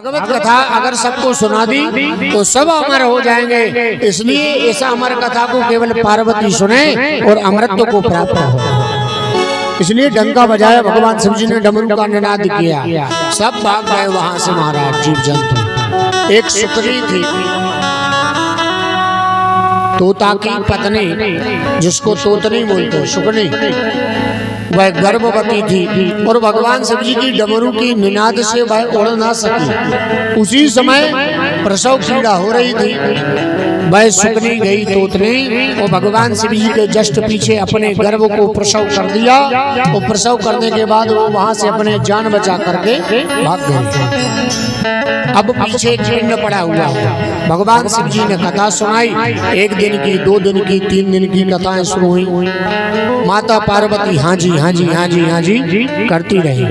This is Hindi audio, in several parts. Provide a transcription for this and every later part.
भागवत कथा अगर सबको सुना दी तो सब अमर हो जाएंगे। इसलिए ऐसा अमर कथा को केवल पार्वती सुने और अमरत्व को प्राप्त हो। इसलिए डंका बजाया भगवान शिव जी ने, डमरू का निनाद किया, सब भाग गए वहां से महाराज जीव जंतु। एक सुतरी थी, तोता की पत्नी, जिसको तोतनी बोलते, सुकनी, वह गर्भवती थी और भगवान शिव जी की डमरू की निनाद से वह उड़ ना सकी। उसी समय प्रसव पीड़ा हो रही थी। वह सुकनी गई तोतनी और भगवान शिव जी के जस्ट पीछे अपने गर्भ को प्रसव कर दिया और प्रसव करने के बाद वो वहां से अपने जान बचा करके भाग गई। अब पीछे एक पिंड पड़ा हुआ है। भगवान शिव जी ने कथा सुनाई। 1 दिन की, 2 दिन की, 3 दिन की कथाएं शुरू हुई। माता पार्वती हाँ जी हाँ जी हाँ जी हाँ जी करती रही।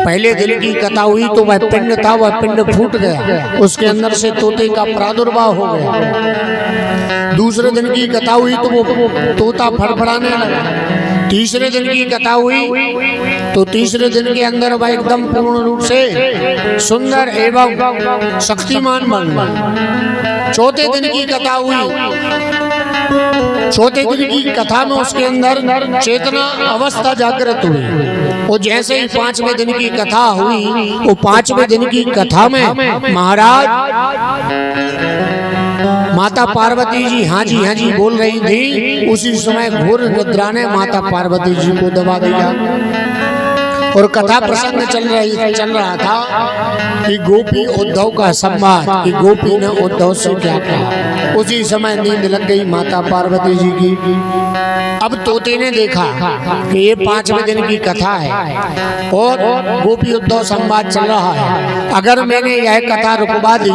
पहले दिन की कथा हुई तो वह पिंड था, वह पिंड फूट गया, उसके अंदर से तोते का प्रादुर्भाव हो गया। दूसरे दिन की कथा हुई तो वो तोता फड़फड़ाने लगा। तीसरे दिन की कथा हुई तो तीसरे दिन के अंदर वह एकदम पूर्ण रूप से सुंदर एवं शक्तिमान बन गया। चौथे दिन की कथा हुई, चौथे दिन की कथा में उसके अंदर चेतना अवस्था जागृत हुई। और जैसे ही 5वें दिन की कथा हुई, वो 5वें दिन की कथा में महाराज माता पार्वती जी हाँ जी बोल रही थी। उसी समय घोर निद्रा ने माता पार्वती जी को दबा दिया और कथा प्रसंग चल रहा था कि गोपी उद्धव का संवाद, कि गोपी ने उद्धव से क्या कहा। उसी समय नींद लग गई माता पार्वती जी की। अब तोते ने देखा कि ये 5वें दिन की कथा है और गोपी उद्धव संवाद चल रहा है। अगर मैंने यह कथा रुकवा दी,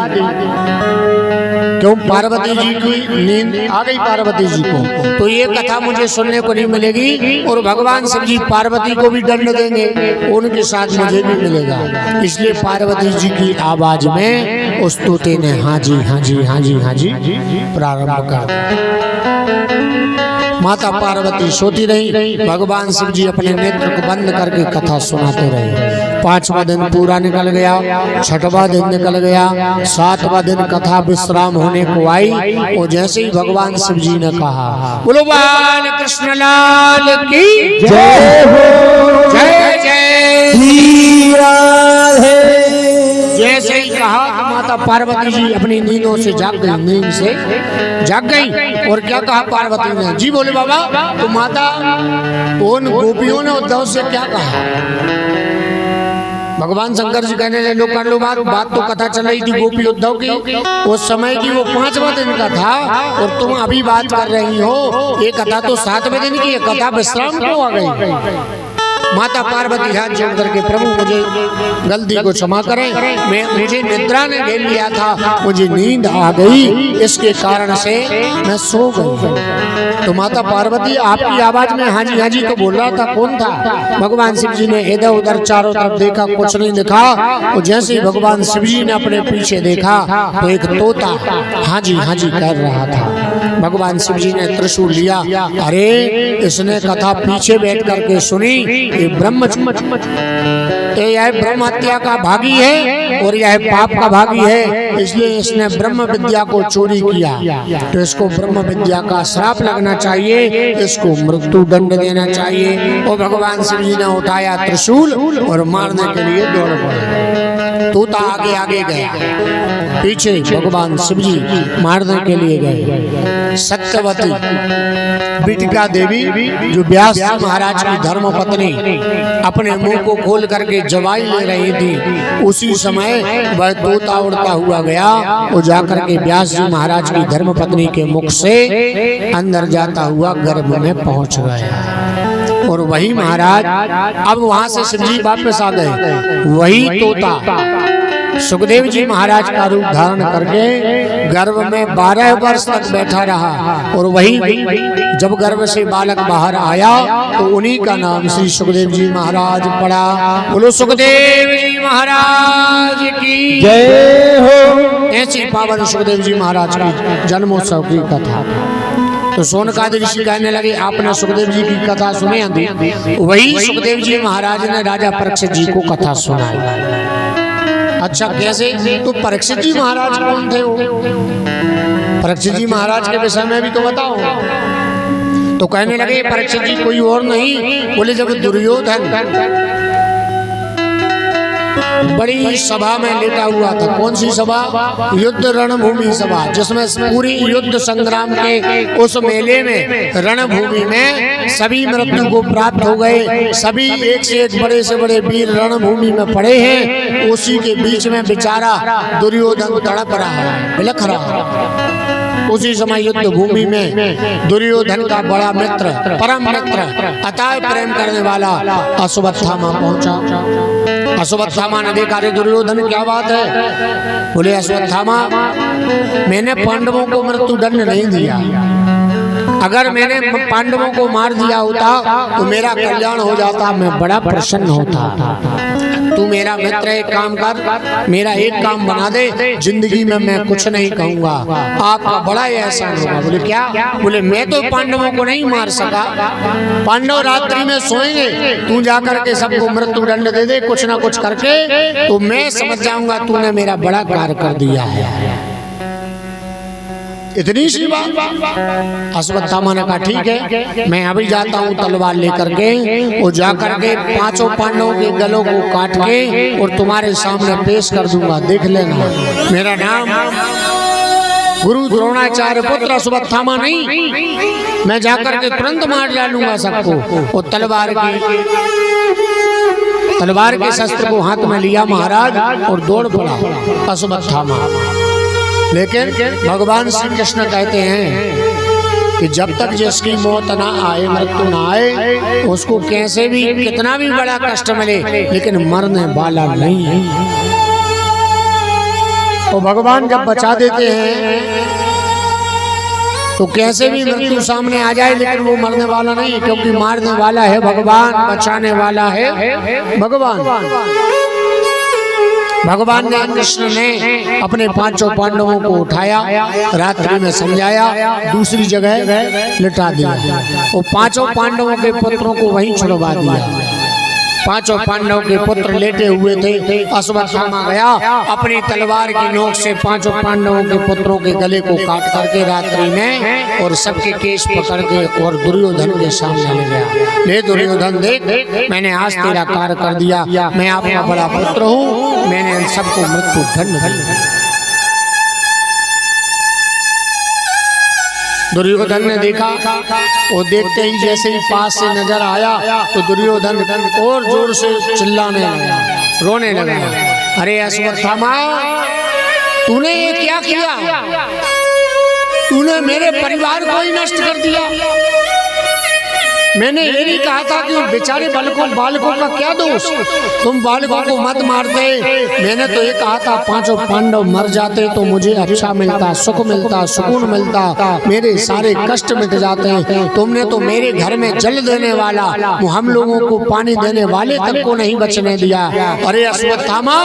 क्यों पार्वती जी की नींद आ गई पार्वती जी को, तो ये कथा मुझे सुनने को नहीं मिलेगी और भगवान शिव जी पार्वती को भी दंड देंगे, उनके साथ मुझे भी मिलेगा। इसलिए पार्वती जी की आवाज में उस तोते ने हाँ जी हाँ जी हाँ जी हाँ जी प्रारंभ कर दिया। माता पार्वती सोती रही, भगवान शिव जी अपने नेत्र को बंद करके कथा सुनाते रहे। 5वां दिन पूरा निकल गया, 6वां दिन निकल गया, 7वां दिन कथा विश्राम होने को आई। और जैसे ही भगवान शिव जी ने कहा बोलो बाल कृष्ण लाल की जय हो, जय जय राधे, जैसे ही कहा तो माता पार्वती जी अपनी नींदों से जाग गई, नींद से जाग गई। और क्या कहा पार्वती ने? जी बोले बाबा। तो माता उन गोपियों ने उद्धव से क्या कहा? भगवान शंकर जी कहने लगे कर लो बात तो कथा चल रही थी गोपी उद्धव की, उस समय की वो 5वां दिन का था और तुम अभी बात कर रही हो ये कथा तो 7वें दिन की है, कथा विश्राम क्यों आ गई? माता पार्वती हाथ जोड़ करके प्रभु मुझे गलती को क्षमा करें, मुझे निद्रा ने घेर लिया था, मुझे नींद आ गई, इसके कारण से मैं सो गई। तो माता पार्वती आपकी आवाज में हाँ जी तो बोल रहा था, कौन था? भगवान शिव जी ने इधर उधर चारों तरफ देखा, कुछ नहीं दिखा। और जैसे ही भगवान शिव जी ने अपने पीछे देखा तो एक तोता हाँ जी कर रहा था। भगवान शिव जी ने त्रिशूल लिया, अरे इसने कथा पीछे बैठ करके सुनी, ये यह ब्रह्म हत्या का भागी है और यह पाप का भागी है, इसलिए इसने ब्रह्म विद्या को चोरी किया, तो इसको ब्रह्म विद्या का श्राप लगना चाहिए, इसको मृत्यु दंड देना चाहिए। और भगवान शिव जी ने उठाया त्रिशूल और मारने के लिए दौड़ पड़े। तोता आगे गया, पीछे भगवान शिव जी मारने के लिए गए। सत्यवती बिटिका देवी जो व्यास जी महाराज की धर्म पत्नी अपने मुंह को खोल करके जवाई ले रही थी, उसी समय वह तोता उड़ता हुआ गया और जाकर के व्यास जी महाराज की धर्म पत्नी के मुख से अंदर जाता हुआ गर्भ में पहुंच गया। और वही महाराज अब वहां से शिव जी वापस आ गए। वही तोता सुखदेव जी महाराज का रूप धारण करके गर्भ में 12 वर्ष तक बैठा रहा। और वही जब गर्भ से बालक बाहर आया तो उन्हीं का नाम श्री सुखदेव जी महाराज पड़ा। बोलो सुखदेव जी महाराज की जय हो। ऐसी पावन सुखदेव जी महाराज की जन्मोत्सव की कथा। तो सोनकादि ऋषि कहने लगे आपने सुखदेव जी की कथा सुनी थी? वही सुखदेव जी महाराज ने राजा परीक्षित जी को कथा सुनाई। अच्छा कैसे? तो परीक्षित जी महाराज कौन थे वो? परीक्षित जी महाराज के विषय में भी तो बताओ। तो कहने लगे परीक्षित जी कोई और नहीं, बोले जब दुर्योधन बड़ी सभा में लेटा हुआ था। कौन सी सभा? युद्ध रणभूमि सभा, जिसमें पूरी युद्ध संग्राम के उस मेले में रणभूमि में सभी मृत्यु को प्राप्त हो गए, सभी एक से एक बड़े से बड़े वीर रणभूमि में पड़े हैं। उसी के बीच में बेचारा दुर्योधन तड़प रहा है, बिलख रहा है। उसी समय युद्ध भूमि में दुर्योधन का बड़ा मित्र, परम मित्र, अथाह प्रेम करने वाला अश्वत्थामा पहुंचा। अश्वत्थामा ने देखा, अरे दुर्योधन क्या बात है? बोले अश्वत्थामा, मैंने पांडवों को मृत्यु दंड नहीं दिया। अगर मैंने पांडवों को मार दिया होता तो मेरा कल्याण हो जाता, मैं बड़ा प्रसन्न होता। तू मेरा मित्र, एक काम कर, मेरा एक काम बना दे, जिंदगी में मैं कुछ नहीं कहूंगा, आपका बड़ा एहसान होगा। बोले क्या? बोले मैं तो पांडवों को नहीं मार सका, पांडव रात्रि में सोएंगे, तू जाकर के सबको मृत्यु दंड दे दे कुछ ना कुछ करके, तो मैं समझ जाऊंगा तूने मेरा बड़ा कार्य कर दिया है। इतनी सी बात। अश्वत्थामा ने कहा ठीक है, मैं अभी जाता हूँ तलवार लेकर के, और जाकर के पांचों पांडवों के गलों को काट के और तुम्हारे सामने पेश कर दूंगा, देख लेना। मेरा नाम गुरु द्रोणाचार्य पुत्र अश्वत्थामा नहीं, मैं जाकर के तुरंत मार डालूंगा सबको। और तलवार के शस्त्र को हाथ में लिया महाराज और दौड़ पड़ा अश्वत्थामा। लेकिन भगवान श्री कृष्ण कहते हैं कि जब तक जिसकी मौत ना आए, मृत्यु ना आए, उसको कैसे भी कितना भी बड़ा कष्ट मिले, लेकिन मरने वाला नहीं है। तो भगवान जब बचा देते हैं तो कैसे भी मृत्यु सामने आ जाए, लेकिन वो मरने वाला नहीं, क्योंकि मारने वाला है भगवान, बचाने वाला है भगवान। भगवान ने, कृष्ण ने अपने पांचों पांडवों को उठाया, रात्रि में समझाया, दूसरी जगह लिटा दिया और पांचों पांडवों के पुत्रों को वहीं छुड़वा दिया। पांचों पांडवों के पुत्र लेटे हुए थे। अश्वत्थामा गया, अपनी तलवार की नोक से पांचों पांडवों के पुत्रों के गले को काट करके रात्रि में और सबके केश पकड़ के और दुर्योधन के सामने ले गया। ले दुर्योधन, देख मैंने आज तेरा कार्य कर दिया, मैं आपका बड़ा पुत्र हूँ, मैंने इन सबको मृत्यु दंड दिया। दुर्योधन ने देखा, वो देखते ही जैसे ही पास से नजर आया तो दुर्योधन और जोर से चिल्लाने लगा, रोने लगा। अरे अश्वत्थामा, तूने ये क्या किया? तूने मेरे परिवार को ही नष्ट कर दिया। मैंने ये नहीं कहा था कि बेचारे बालकों का क्या दोष, तुम बालकों को मत मारते। मैंने तो ये कहा था पांचों पांडव मर जाते तो मुझे अच्छा मिलता, सुख मिलता, सुकून मिलता, मेरे सारे कष्ट मिट जाते। तुमने तो मेरे घर में जल देने वाला, हम लोगों को पानी देने वाले तक को नहीं बचने दिया। अरे अश्वत्थामा,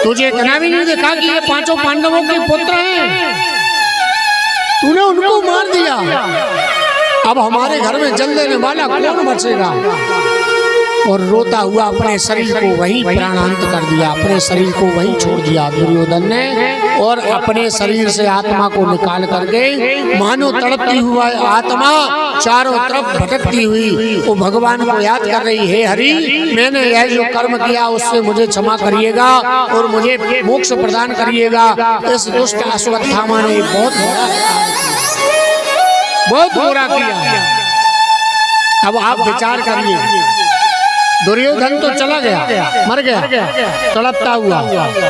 तुझे इतना भी नहीं देखा कि ये पांचों पांडवों के पुत्र हैं? तूने उनको मार दिया, अब हमारे घर में जल देने वाला कौन बचेगा? और रोता हुआ अपने शरीर को वहीं प्राणांत कर दिया, अपने शरीर को वहीं छोड़ दिया दुर्योधन ने। और अपने शरीर से आत्मा को निकाल करके मानो तड़पती हुआ आत्मा चारों तरफ भटकती हुई वो भगवान को याद कर रही है, हरि मैंने यह जो कर्म किया उससे मुझे क्षमा करिएगा और मुझे मोक्ष प्रदान करिएगा। इस दुष्ट अश्वत्थामा ने बहुत बुरा किया। अब आप विचार करिए, दुर्योधन तो चला गया, मर गया तड़पता हुआ,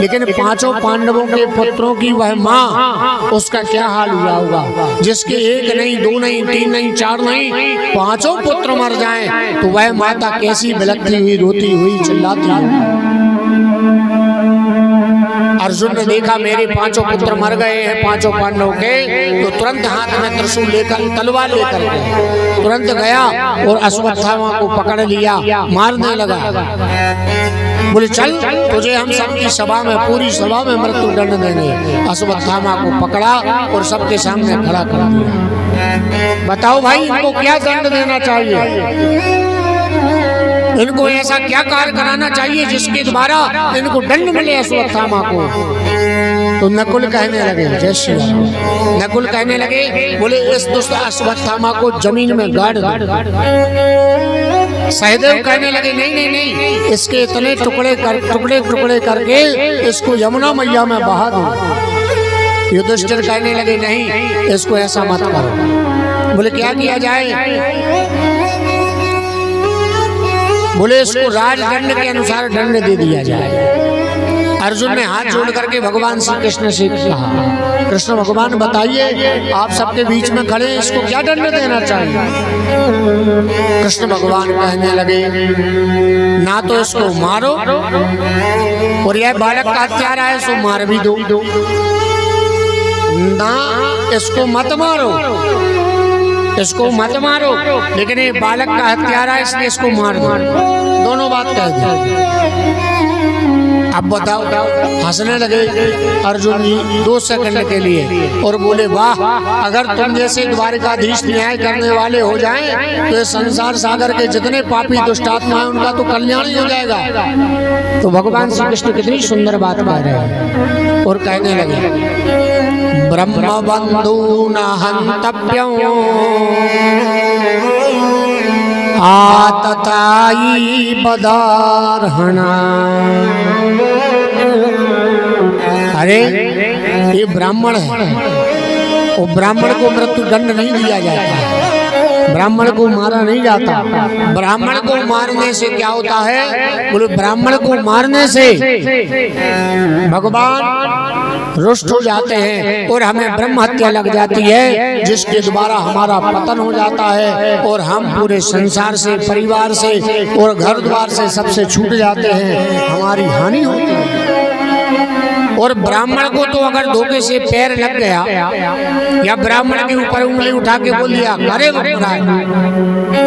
लेकिन पांचों पांडवों के पुत्रों की वह माँ, उसका क्या हाल हुआ होगा? जिसके एक नहीं, दो नहीं, तीन नहीं, चार नहीं, पांचों पुत्र मर जाएं तो वह माता कैसी बिलखती हुई, रोती हुई, चिल्लाती हुई। अर्जुन ने देखा मेरे पांचों पुत्र मर गए हैं पांचों पांडवों के, तो तुरंत हाथ में त्रिशूल लेकर, तलवार लेकर के तुरंत गया और अश्वत्थामा को पकड़ लिया, मारने लगा। बोले चल, तुझे हम सबकी सभा में, पूरी सभा में मृत्यु दंड देंगे। अश्वत्थामा को पकड़ा और सबके सामने खड़ा कर दिया। बताओ भाई, इनको क्या दंड देना चाहिए? इनको ऐसा क्या कार्य कराना चाहिए जिसके द्वारा इनको दंड मिले अश्वत्थामा को। तो नकुल कहने लगे, जय श्री राम, नकुल कहने लगे, बोले इस दुष्ट अश्वत्थामा को जमीन में गाड़ दो। सहदेव कहने लगे नहीं नहीं नहीं, इसके इतने टुकड़े करके इसको यमुना मैया में बहा दो। युधिष्ठिर कहने लगे नहीं, इसको ऐसा मत करो। बोले क्या किया जाए? बोले इसको राजदंड के अनुसार दंड दे दिया जाए। अर्जुन ने हाथ जोड़ करके भगवान श्री कृष्ण से कहा, कृष्ण भगवान बताइए, आप सबके बीच में खड़े, इसको क्या दंड देना चाहिए? कृष्ण भगवान कहने लगे, ना तो इसको मारो, और यह बालक का हत्यारा है सो मार भी दो, ना इसको मत मारो, इसको मत मारो, लेकिन ये बालक का हत्यारा है इसलिए इसको मार दो। दोनों बात कह दी। अब बताओ, हंसने लगे अर्जुन जी 2 सेकंड के लिए और बोले, वाह, अगर तुम जैसे द्वारिकाधीश न्याय करने वाले हो जाएं तो ये संसार सागर के जितने पापी दुष्टात्मा हैं उनका तो कल्याण ही हो जाएगा। तो भगवान श्री कृष्ण कितनी सुंदर बात कह रहे हैं और कहने लगे, ब्रह्म बंधु न हंतव्यं आतताई पदार्हणा। अरे ये ब्राह्मण है, वो ब्राह्मण को मृत्यु दंड नहीं दिया जाता, ब्राह्मण को मारा नहीं जाता। ब्राह्मण को मारने से क्या होता है? बोले ब्राह्मण को मारने से भगवान रुष्ट हो जाते हैं और हमें ब्रह्म हत्या लग जाती है, जिसके द्वारा हमारा पतन हो जाता है और हम पूरे संसार से, परिवार से और घर द्वार से सबसे छूट जाते हैं, हमारी हानि होती है। और ब्राह्मण को तो अगर धोखे से पैर लग गया या ब्राह्मण के ऊपर उंगली उठा के बोल दिया अरे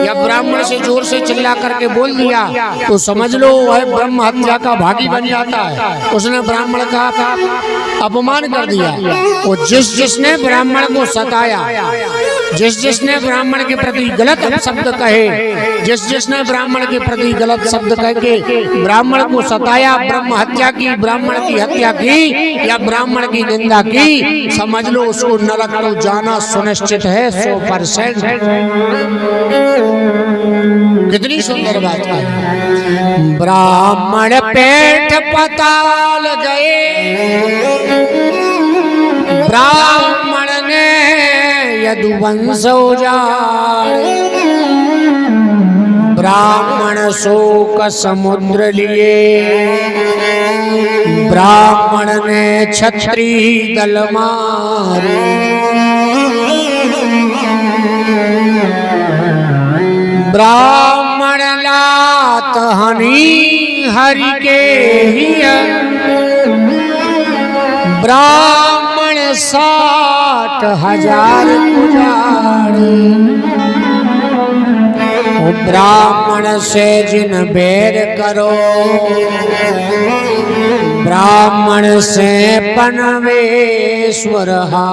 या ब्राह्मण से जोर से चिल्ला करके बोल दिया तो समझ लो वह ब्रह्म हत्या का भागी बन जाता है। उसने ब्राह्मण का अपमान कर दिया। और जिसने ब्राह्मण को सताया, जिसने ब्राह्मण के प्रति गलत शब्द कहे, जिसने ब्राह्मण के प्रति गलत शब्द कह के ब्राह्मण को सताया, ब्रह्म हत्या की, ब्राह्मण की हत्या की या ब्राह्मण की निंदा की, समझ लो उसको नरक को जाना सुनिश्चित है 100%। कितनी सुंदर बात है। ब्राह्मण पेट पताल गए, ब्राह्मण ने यदुवंश उजाड़े, ब्राह्मण शोक समुद्र लिए, ब्राह्मण ने क्षत्रिय दल मारे, ब्राह्मण लात हनी हरि के हिय, ब्राह्मण 60,000 उजाड़े, ब्राह्मण से जिन बैर करो, ब्राह्मण से पनवेश्वर हा।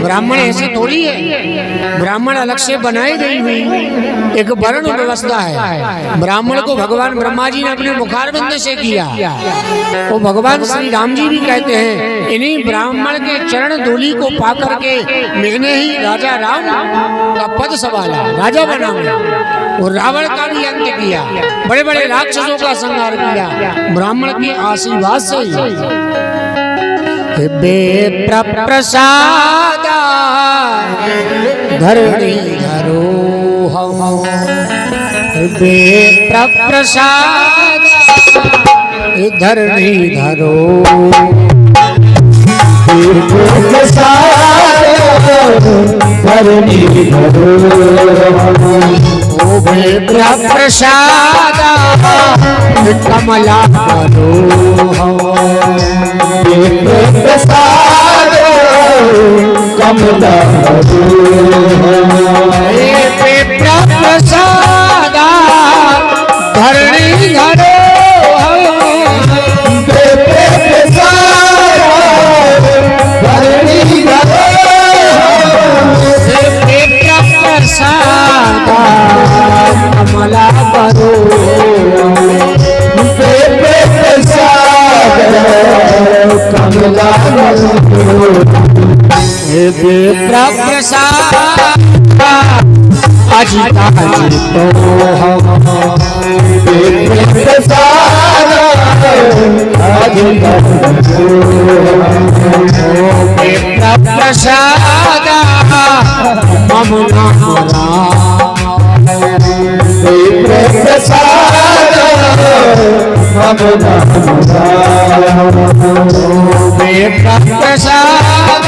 ब्राह्मण ऐसे थोड़ी है, ब्राह्मण अलग से बनाई गई हुई एक वर्ण व्यवस्था है। ब्राह्मण को भगवान ब्रह्मा जी ने अपने मुखारविंद से किया। वो भगवान श्री राम जी भी कहते हैं, इन्हीं ब्राह्मण के चरण धूलि को पाकर के मैंने ही राजा राम का पद संभाला, राजा बना मैं, और रावण का भी अंत किया, बड़े बड़े राक्षसों का संहार किया, ब्राह्मण के आशीर्वाद से ही। बेप्र प्रसाद धरणी धरो, बेप्र प्रसाद धरणी धरो, धरणी धरो, बेप्र प्रसाद कमला धरो, प्रसाद कमला प्रसाद धरणी धरो, धरणी धरो, प्रसाद प्रसाद अजिता जी तो प्रसाद ममना प्रसाद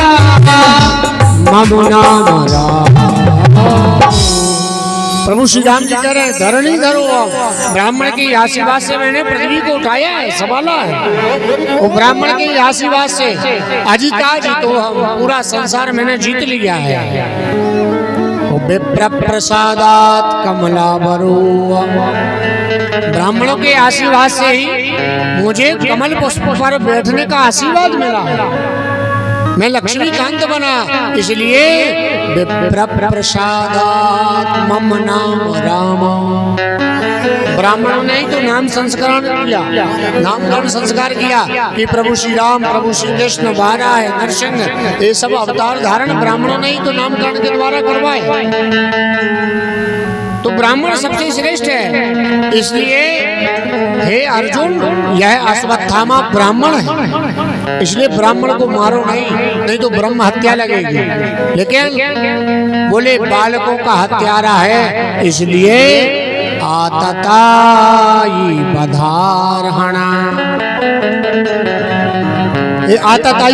ममना प्रभु श्री राम जी कह रहे हैं धरणी धरो। ब्राह्मण के आशीर्वाद से मैंने पृथ्वी को उठाया है, संभाला है। वो ब्राह्मण के आशीर्वाद से अजिता जी तो पूरा संसार मैंने जीत लिया है। विप्र प्रसादात कमला बरो, ब्राह्मणों के आशीर्वाद से ही मुझे कमल पुष्प पर बैठने का आशीर्वाद मिला है। मैं लक्ष्मीकांत बना, इसलिए विप्र प्रसादात मम नाम राम। ब्राह्मणों ने ही तो नाम संस्करण किया, नामकरण संस्कार किया कि प्रभु श्री राम, प्रभु श्री कृष्ण, वाराह, नरसिंह, ये सब अवतार धारण ब्राह्मणों ने ही तो नामकरण के द्वारा करवाए। तो ब्राह्मण सबसे श्रेष्ठ है। इसलिए हे अर्जुन, यह अश्वत्थामा ब्राह्मण है, इसलिए ब्राह्मण को मारो नहीं तो ब्रह्म हत्या लगेगी। लेकिन बोले बालकों का हत्यारा है, इसलिए आतताई बधारहणा। आतताई